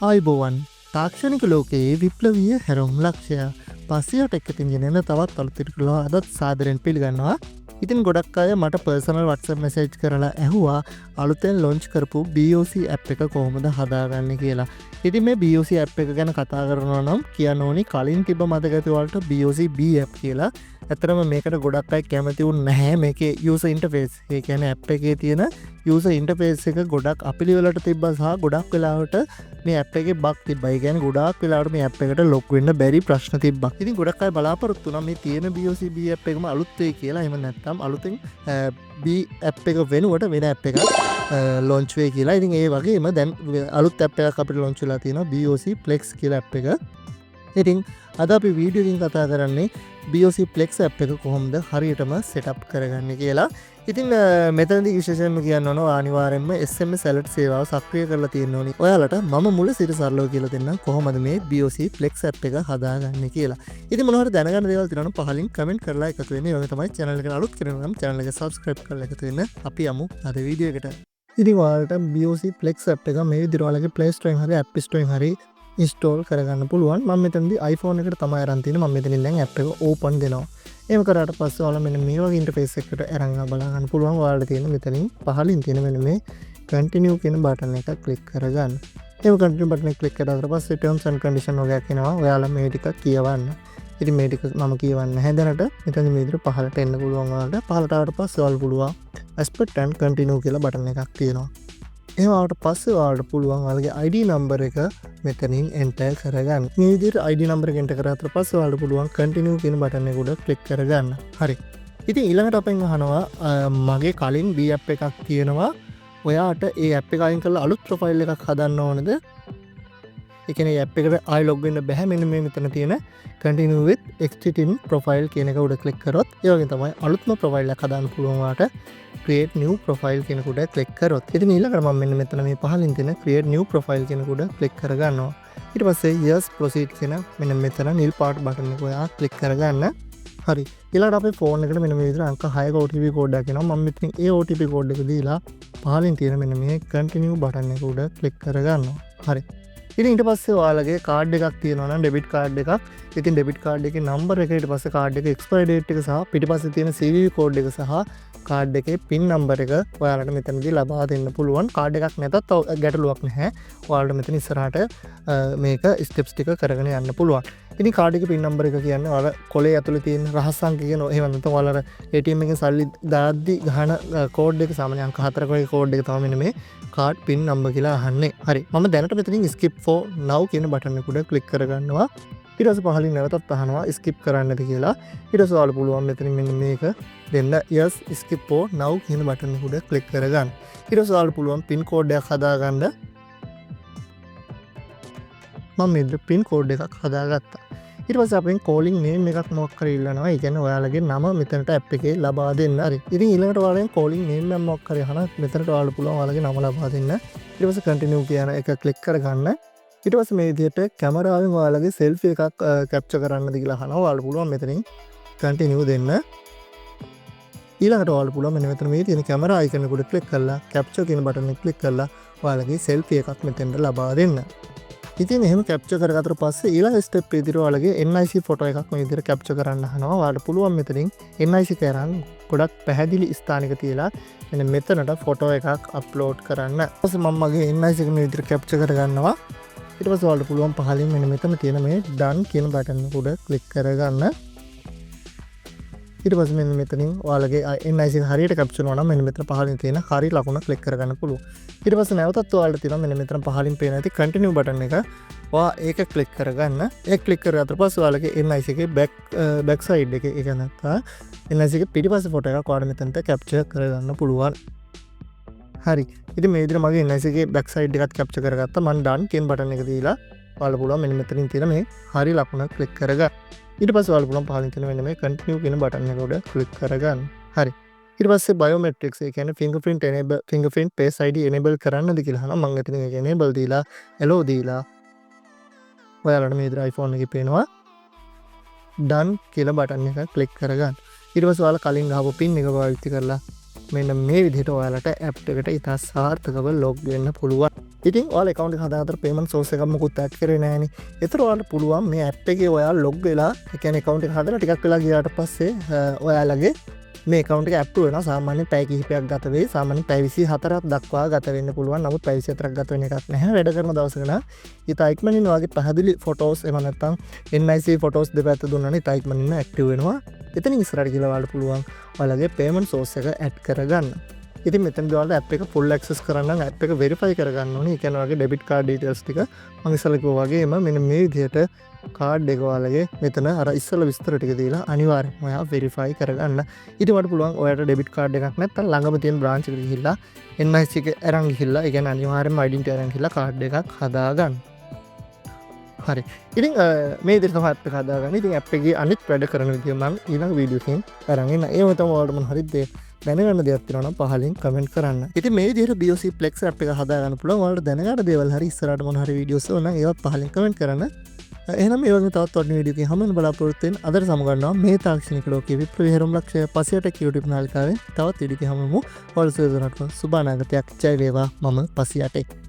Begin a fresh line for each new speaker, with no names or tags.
ආයිබෝවන් තාක්ෂණික ලෝකයේ විප්ලවීය හැරොම් ලක්ෂය පස්සයට එක්කතින් ගෙනෙන තවත් අලුතිරිකුලා අදත් සාදරෙන් පිළිගන්නවා. ඉතින් ගොඩක් අය මට පර්සනල් WhatsApp මැසේජ් කරලා ඇහුවා අලුතෙන් ලොන්ච් කරපු BOC ඇප් එක කොහොමද හදාගන්නේ කියලා. ඉතින් මේ BOC ඇප් එක ගැන කතා කරනවා නම් කියන්න ඕනි කලින් තිබ්බ මතක වලට BOC B ඇප් කියලා. ඇත්තටම මේකට ගොඩක් අය කැමති වුන් නැහැ මේකේ user interface. ඒ කියන්නේ ඇප් එකේ තියෙන user interface එක ගොඩක් අපිලිවෙලට තිබ්බා සහ ගොඩක් වෙලාවට මේ ඇප් එකේ බග් තිබ්බා. ඒ කියන්නේ ගොඩක් වෙලාවට මේ ඇප් එකට ලොග් වෙන්න බැරි ප්‍රශ්න තිබ්බා. ඉතින් ගොඩක් අය බලාපොරොත්තු වුණා මේ තියෙන BOC B ඇප් එකම අලුත් වෙයි කියලා. එහෙම නැත්නම් අලුතෙන් B ඇප් එක වෙනුවට වෙන ඇප් එකක් ලොන්ච් වෙයි කියලා. ඉතින් ඒ වගේම දැන් අලුත් ඇප් එකක් අපිට ලොන්ච් වෙලා තියෙනවා BOC Plex කියලා ඇප් එක. ඉතින් අද අපි වීඩියෝකින් කතා කරන්නේ BOC Plex ඇප් එක කොහොමද හරියටම සෙටප් කරගන්නේ කියලා. ඉතින් මෙතනදී විශේෂයෙන්ම කියන්න ඕන අනිවාර්යෙන්ම SMS alert සේවාව සක්‍රිය කරලා තියෙන්න ඕනි. ඔයාලට මම මුල සිට සරලව කියලා දෙන්නම් කොහොමද මේ BOC Plex ඇප් එක හදාගන්නේ කියලා. ඉතින් මොනවද දැනගන්න දේවල් තියෙනවා නම් පහලින් කමෙන්ට් කරලා එකතු වෙන්න. ඒ වගේ තමයි channel එකට අලුත් කෙනෙක් නම් channel එක subscribe කරලා එකතු වෙන්න. අපි යමු අද වීඩියෝ එකට. ඉතින් ඔයාලට BOC Plex ඇප් එක මේ විදිහට ඔයාලගේ Play Store එකෙන් හරි App Store එකෙන් හරි ඉන්ස්ටෝල් කරගන්න පුළුවන්. මම මෙතනදී iPhone එකට තමයි අරන් තියෙන්නේ. මම මෙතනින් දැන් ඇප් එක ඕපන් දෙනවා. එහෙම කරාට පස්සේ ඔයාලා මෙන්න මේ වගේ ඉන්ටර්ෆේස් එකකට අරන් බලා ගන්න පුළුවන්. ඔයාලට තියෙන මෙතනින් පහලින් තියෙන මෙන්න මේ continue කියන බටන් එක ක්ලික් කරගන්න. එහෙම continue බටන් එක ක්ලික් කරාට පස්සේ terms and condition වගේක් එනවා. ඔයාලා මේ ටික කියවන්න. ඉතින් මේ ටික මම කියවන්නේ නැහැ දැනට. මෙතන මේ විදිහට පහලට එන්න පුළුවන් ඔයාලට. පහලට ආවට පස්සේ ඔයාලා පුළුවන් export and continue කියලා බටන් එකක් තියෙනවා. ඒවාට පස්සේ ඔයාලට පුළුවන් ඔයාලගේ ID නම්බර් එක මෙතනින් එන්ටර් කරගන්න. මේ විදිහට ID නම්බර් එක එන්ටර් කරාට පස්සේ ඔයාලට පුළුවන් continue කියන බටන් එක උඩ ක්ලික් කරගන්න. හරි. ඉතින් ඊළඟට අපෙන් අහනවා මගේ කලින් B app එකක් තියෙනවා. ඔයාට ඒ app එක අයින් කරලා අලුත් ප්‍රොෆයිල් එකක් හදන්න ඕනද? ඒ කියන්නේ app එකට ආයි log වෙන්න බෑ. මෙන්න මේ මෙතන තියෙන continue with existing profile කියන එක උඩ ක්ලික් කරොත් ඒ වගේ තමයි අලුත්ම ප්‍රොෆයිල් එකක් හදාන්න පුළුවන් ඔයාට. create new profile කියන උඩ ක්ලික් කරොත්. ඉතින් ඊළඟට මම මෙන්න මෙතන මේ පහලින් තියෙන create new profile කියන උඩ ක්ලික් කරගන්නවා. ඊට පස්සේ yes proceed කියන මෙන්න මෙතන නිල් පාට බටන් එක ඔයා ක්ලික් කරගන්න. හරි. ඊළඟට අපේ ෆෝන් එකට මෙන්න මේ විදිහට අංක 6ක OTP කෝඩ් එකක් එනවා. මම මෙතනින් ඒ OTP කෝඩ් එක දීලා පහලින් තියෙන මෙන්න මේ continue බටන් එක උඩ ක්ලික් කරගන්නවා. හරි. ඉතින් ඊට පස්සේ ඔයාලගේ කාඩ් එකක් තියෙනවා නම් ඩෙබිට් කාඩ් එකක්. ඉතින් ඩෙබිට් කාඩ් එකේ නම්බර් එක ඊට පස්සේ කාඩ් එකේ එක්ස්පයරි ඩේට් එක සහ පිටිපස්සේ තියෙන CVV කෝඩ් එක සහ කාඩ් එකේ පින් නම්බර් එක ඔයාලට මෙතනදී ලබා දෙන්න පුළුවන්. කාඩ් එකක් නැතත් ගැටලුවක් නැහැ. ඔයාලට මෙතන ඉස්සරහට මේක ස්ටෙප්ස් ටික කරගෙන යන්න පුළුවන්. ඉතින් කාඩ් එකේ පින් නම්බර් එක කියන්නේ ඔයාලා කොලේ ඇතුලේ තියෙන රහස් අංක කියන එහෙම නැත්නම් ඔයාලා ATM එකෙන් සල්ලි දාද්දි ගහන කෝඩ් එක සාමාන්‍ය අංක 4ක වගේ කෝඩ් එක තමයි මෙන්න මේ කාඩ් පින් නම්බර් කියලා අහන්නේ. හරි. මම දැනට මෙතනින් skip for now කියන බටන් එක උඩ ක්ලික් කරගන්නවා. ඊට පස්සේ පහලින් නැවතත් අහනවා skip කරන්නද කියලා. ඊට පස්සේ ඔයාලා පුළුවන් මෙතනින් මෙන්න මේක දෙන්න yes skip for now කියන බටන් එක උඩ ක්ලික් කරගන්න. ඊට පස්සේ ඔයාලා පුළුවන් පින් කෝඩ් එකක් හදාගන්න. මම මේ පින් කෝඩ් එකක් හදාගත්තා. ඊට පස්සේ අපෙන් calling name එකක් මොකක් හරි ඉල්ලනවා. ඒ කියන්නේ ඔයාලගේ නම මෙතනට app එකේ ලබා දෙන්න. හරි. ඉතින් ඊළඟට ඔයාලෙන් calling name එක මොකක් හරි අහන මෙතනට ඔයාලා පුළුවන් ඔයාලගේ නම ලබා දෙන්න. ඊට පස්සේ continue කියන එක ක්ලික් කරගන්න. ඊට පස්සේ මේ විදිහට කැමරාවෙන් ඔයාලගේ selfie එකක් capture කරන්නද කියලා අහනවා. ඔයාලා පුළුවන් මෙතනින් continue දෙන්න. ඊළඟට ඔයාලා පුළුවන් මෙන්න මෙතන මේ තියෙන කැමරා icon එක උඩ ක්ලික් කරලා capture කියන බටන් එක ක්ලික් කරලා ඔයාලගේ selfie එකක් මෙතෙන්ට ලබා දෙන්න. ඉතින් එහෙම capture කරගත්තට පස්සේ ඊළඟ step විදිහට ඔයාලගේ NIC ෆොටෝ එකක් මේ විදිහට capture කරන්න අහනවා. ඔයාලට පුළුවන් මෙතනින් NIC කරන් ගොඩක් පැහැදිලි ස්ථානික තියලා මෙන්න මෙතනට ෆොටෝ එකක් අප්ලෝඩ් කරන්න. ඊට පස්සේ මම මගේ NIC එක මේ විදිහට capture කරගන්නවා. ඊට පස්සේ ඔයාලට පුළුවන් පහලින් මෙන්න මෙතන තියෙන මේ done කියන බටන් එක උඩ ක්ලික් කරගන්න. ඊට පස්සේ මෙන්න මෙතනින් ඔයාලගේ NIC එක හරියට capture වෙනවා නම් මෙන්න මෙතන පහලින් තියෙන හරි ලකුණ ක්ලික් කරගන්න පුළුවන්. ඊට පස්සේ නැවතත් ඔයාලට තියෙනවා මෙන්න මෙතන පහලින් පේන ඇති continue බටන් එක. ඔයා ඒක ක්ලික් කරගන්න. ඒක ක්ලික් කරගත්තට පස්සේ ඔයාලගේ NIC එකේ back side එකේ ඒක නැත්නම් NIC එකේ පිටිපස්සේ ෆොටෝ එකක් ඔයාලට මෙතනට capture කරගන්න පුළුවන්. හරි. ඉතින් මේ විදිහට මගේ NIC එකේ back side එකත් capture කරගත්තා. මම done කියන බටන් එක දීලා ඔයාලා පුළුවන් මෙන්න මෙතනින් තියෙන මේ හරි ලකුණ ක්ලික් කරගන්න. ඊට පස්සේ ඔයාලා පුළුවන් පහලින් තියෙන මෙන්න මේ continue කියන බටන් එක උඩ ක්ලික් කරගන්න. හරි. ඊට පස්සේ biometrics ඒ කියන්නේ fingerprint face ID enable කරන්නද කියලා අහනවා. මම එතන ඒක enable දීලා allow දීලා ඔයාලට මේ විදිහට iPhone එකේ පේනවා done කියලා බටන් එක ක්ලික් කරගන්න. ඊට පස්සේ ඔයාලා කලින් ගහපු pin එක පාවිච්චි කරලා මෙන්න මේ විදිහට ඔයාලට app එකට ඉතා සාර්ථකව log වෙන්න පුළුවන්. ඉතින් ඔයාලා account එක හදාගත්තට payment source එකක් මොකුත් add කරේ නැහැනේ. ඒතර ඔයාලට පුළුවන් මේ app එකේ ඔයාලා log වෙලා ඒ කියන්නේ account එක හදලා ටිකක් වෙලා ගියාට පස්සේ ඔයාලගේ මේ account එක approve වෙනවා. සාමාන්‍යයෙන් පැය කිහිපයක් ගත වෙයි. සාමාන්‍යයෙන් පැය 24ක් දක්වා ගත වෙන්න පුළුවන්. නමුත් පැය 24ක් ගත වෙන එකක් නැහැ. වැඩ කරන දවසක නම් ඉතා ඉක්මනින් ඔයාගේ පැහැදිලි photos එහෙම නැත්නම් NIC photos දෙපැත්ත දුන්නානේ ඉතා ඉක්මනින් active වෙනවා. එතනින් ඉස්සරහට ගිහලා ඔයාලට පුළුවන් ඔයාලගේ payment source එක add කරගන්න. ඉතින් මෙතනදී ඔයාලා app එක full access කරන්න නම් app එක verify කරගන්න ඕනේ. ඒ කියන්නේ ඔයාගේ debit card details ටික මම ඉස්සෙල්ලා කිව්වා වගේම මෙන්න මේ විදිහට කාඩ් එක ඔයාලගේ මෙතන අර ඉස්සෙල්ලා විස්තර ටික දීලා අනිවාර්යෙන් ඔයා verify කරගන්න. ඊට වඩා පුළුවන් ඔයාලට debit card එකක් නැත්නම් ළඟම තියෙන branch එකට ගිහිල්ලා NIC එක අරන් ගිහිල්ලා ඒ කියන්නේ අනිවාර්යෙන්ම identity අරන් ගිහිල්ලා කාඩ් එකක් හදාගන්න. හරි. ඉතින් මේ විදිහට තමයි app එක හදාගන්න. ඉතින් app එකේ අනිත් වැඩ කරන විදිය මම ඊළඟ වීඩියෝ එකකින් අරන් එන්න. ඒව තමයි ඔයාලට මොන හරි දැනගන්න දෙයක් තියෙනවා නම් පහලින් කමෙන්ට් කරන්න. ඉතින් මේ විදිහට BOC Plex app එක හදාගන්න පුළුවන්. ඔයාලට දැනගන්න දේවල් හරි ඉස්සරහට මොන හරි වීඩියෝස් ඕන නම් ඒවත් පහලින් කමෙන්ට් කරන්න. එහෙනම් මේ වගේ තවත් වටින වීඩියෝ එකකින් හමුවෙන්න බලාපොරොත්තු වෙන අදට සමගන්නවා මේ තාක්ෂණික ලෝකයේ විප්ලවීය හැරොම් ලක්ෂ්‍ය පසියට YouTube නාලිකාවෙන් තවත් වීඩියෝ එකකින් හමුවෙමු. ඔයාලට සුබ අනාගතයක්. ජය වේවා. මම පසියටේ.